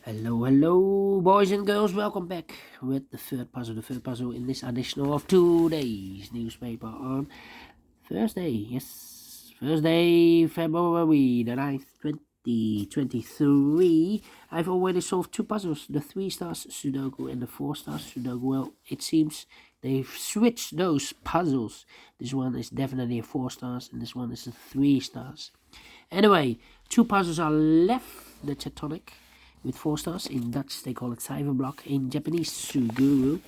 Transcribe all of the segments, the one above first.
Hello, boys and girls. Welcome back with the third puzzle. The third puzzle in this edition of today's newspaper on Thursday. Yes, Thursday, February the 9th, 2023. I've already solved two puzzles, the 3-star Sudoku and the 4-star Sudoku. Well, it seems they've switched those puzzles. This one is definitely a 4 stars and this one is a 3 stars. Anyway, two puzzles are left. The tectonic with 4 stars. In Dutch they call it cyberblock. In Japanese, suguru.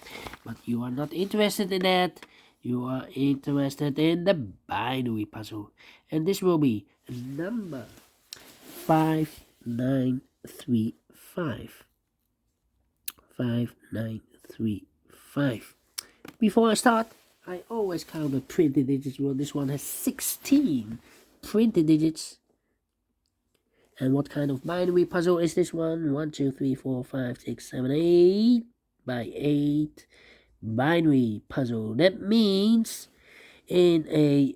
But you are not interested in that. You are interested in the binary puzzle. And this will be number 5935. 5935. Before I start, I always count the printed digits. Well, this one has 16 printed digits. And what kind of binary puzzle is this one? 1, 2, 3, 4, 5, 6, 7, 8 by 8 binary puzzle. That means in a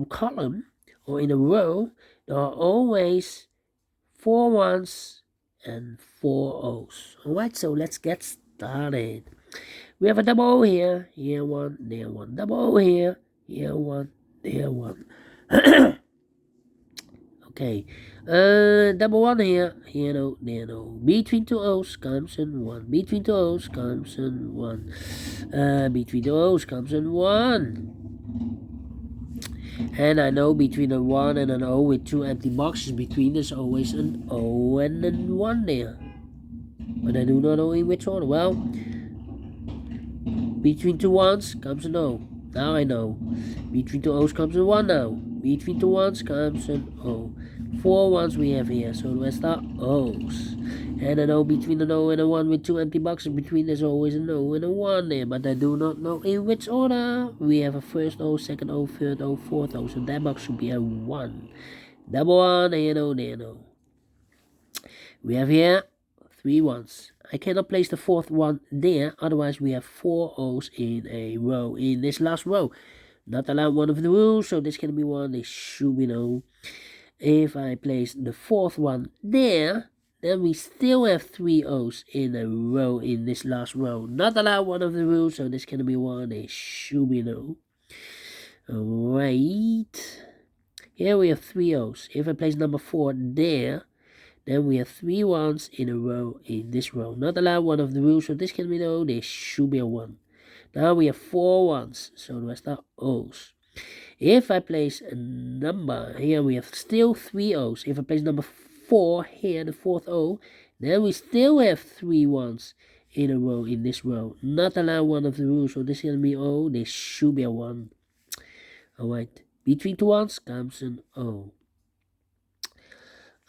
column or in a row, there are always 4 ones and 4 O's. Alright, so let's get started. We have a double O here, here one, there one. Double O here, here one, there one. Okay, double one here, here no, there no. Between two O's comes in 1. Between two O's comes in 1. Between two O's comes in 1. And I know between a 1 and an O with 2 empty boxes between, there's always an O and an 1 there. But I do not know in which order. Well, between two 1s comes an O. Now I know. Between two O's comes a 1 now. Between two 1s comes an O. 4 ones we have here, so the rest are O's. And an O between an O and a 1 with 2 empty boxes between, there's always an O and a 1 there, but I do not know in which order. We have a first O, second O, third O, fourth O, so that box should be a 1. Double 1, and O, there no. We have here 3 1s. I cannot place the fourth one there, otherwise we have 4 O's in a row in this last row. Not allowed one of the rules, so this can be 1, this should be no. If I place the fourth one there, then we still have 3 O's in a row in this last row. Not allowed one of the rules, so this can be 1, this should be no. Alright. Here we have 3 O's. If I place number 4 there, then we have 3 1s in a row in this row. Not allowed one of the rules, so this can be no, this should be a 1. Now we have 4 1s, so the rest are O's. If I place a number, here we have still 3 O's. If I place number 4 here, the fourth O, then we still have 3 1s in a row in this row. Not allowed one of the rules, so this is going to be O, this should be a 1. Alright, between two 1s comes an O.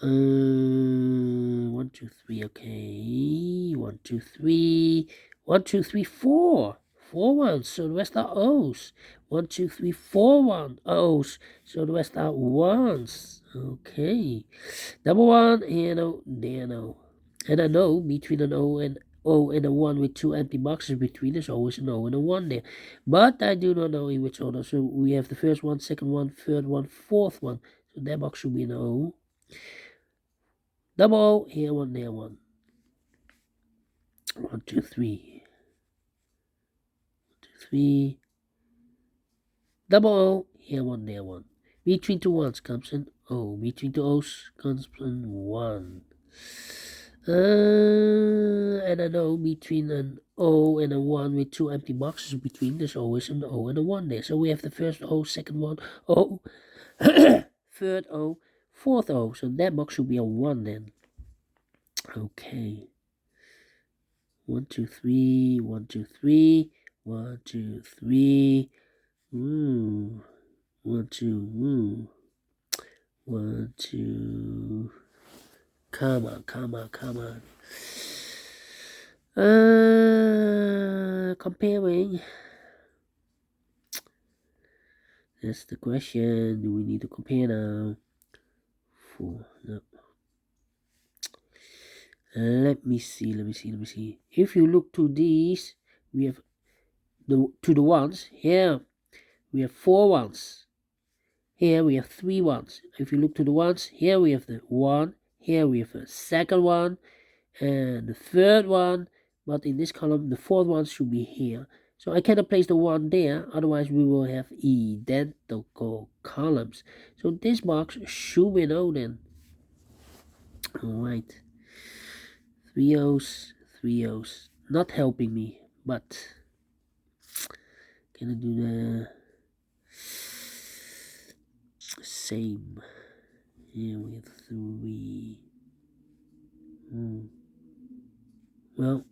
1, 2, 3, okay. 1, 2, 3. 1, 2, 3, 4. 4 1s, so the rest are O's. 1, 2, 3, 4 1 O's, so the rest are 1s. Okay. Double 1, here no, there no. And I know between an O and a 1 with 2 empty boxes between, there's always an O and a 1 there. But I do not know in which order. So we have the first one, second one, third one, fourth one. So that box should be an O. Double O, here one, there one. 1, 2, 3. 3. Double O, here one, there one. Between two 1s comes an O. Between two O's comes an 1. And I know between an O and a 1 with 2 empty boxes between, there's always an O and a 1 there. So we have the first O, second one, O, third O, fourth O. So that box should be a 1 then. Okay. 1, 2, 3, 1, 2, 3. 1, 2, 3. 1, 2. 1, 2. Come on. Comparing. That's the question. Do we need to compare now? 4. No. Let me see. If you look to these, we have to the 1s. Here we have 4 1s. Here we have 3 1s. If you look to the 1s, here we have the 1. Here we have a second one. and the third one, but in this column the fourth one should be here. So I cannot place the 1 there, otherwise we will have identical columns. So this box should be no then. Alright. 3 O's, 3 O's. Not helping me, but can I do the same? Here we have 3. Well,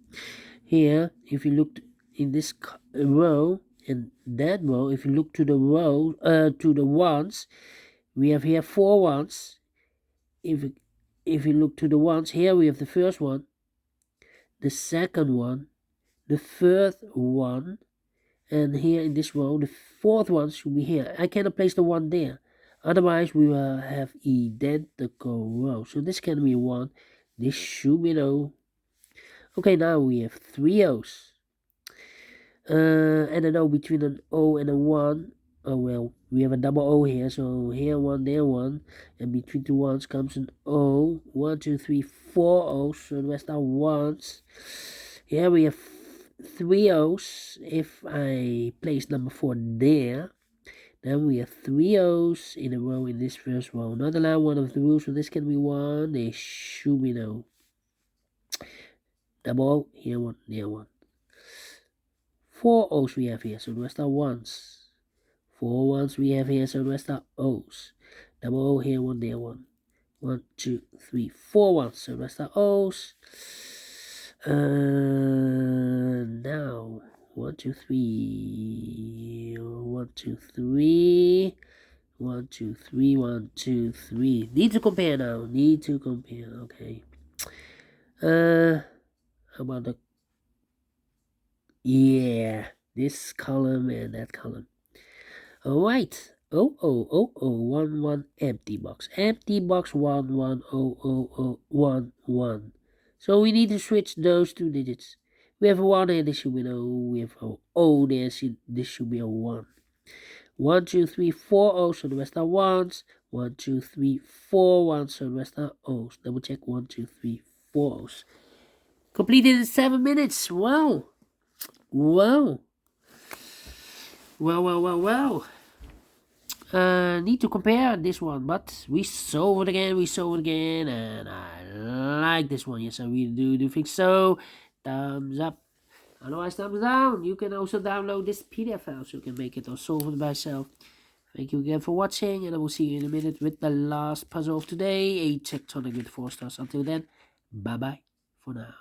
here, if you look in this row and that row, if you look to the row, to the ones, we have here 4 ones. If you look to the ones, here we have the first one, the second one, the third one, and here in this row, the fourth one should be here. I cannot place the 1 there. Otherwise, we will have identical rows. So this can be 1. This should be no. Okay, now we have 3 O's. And an O between an O and a 1. Oh well, we have a double O here, so here 1, there 1. And between two ones comes an O. 1, 2, 3, 4 O's, so the rest are 1s. Here we have 3 O's. If I place number 4 there, then we have 3 O's in a row in this first row. Not allowed one of the rules, so this can be 1. They should be no. Double O, here 1, there 1. 4 O's we have here, so the rest are 1s. 4 1s we have here, so the rest are O's. Double O here, 1 there 1. 1, 2, 3, 4 1s, so the rest are O's. Now 1, 2, 3. 1, 2, 3. 1, 2, 3. 1, 2, 3. Need to compare now. Need to compare. Okay. How about the this column and that column. Alright. 1 1 empty box. Empty box 1 1 1 1. So we need to switch those 2 digits. We have a 1 here, this should be no. We have a O there, this should be a 1. 1, 2, 3, 4 O's, so the rest are 1s. 1, 2, 3, 4 1s, so the rest are O's. Double check 1, 2, 3, 4 O's. Completed in 7 minutes. Wow. Wow. Well. Need to compare this one, but we solve it again, and I like this one. Yes, I really do think so. Thumbs up. Otherwise, thumbs down. You can also download this PDF file so you can make it or solve it by yourself. Thank you again for watching, and I will see you in a minute with the last puzzle of today, a tectonic with 4 stars. Until then, bye-bye for now.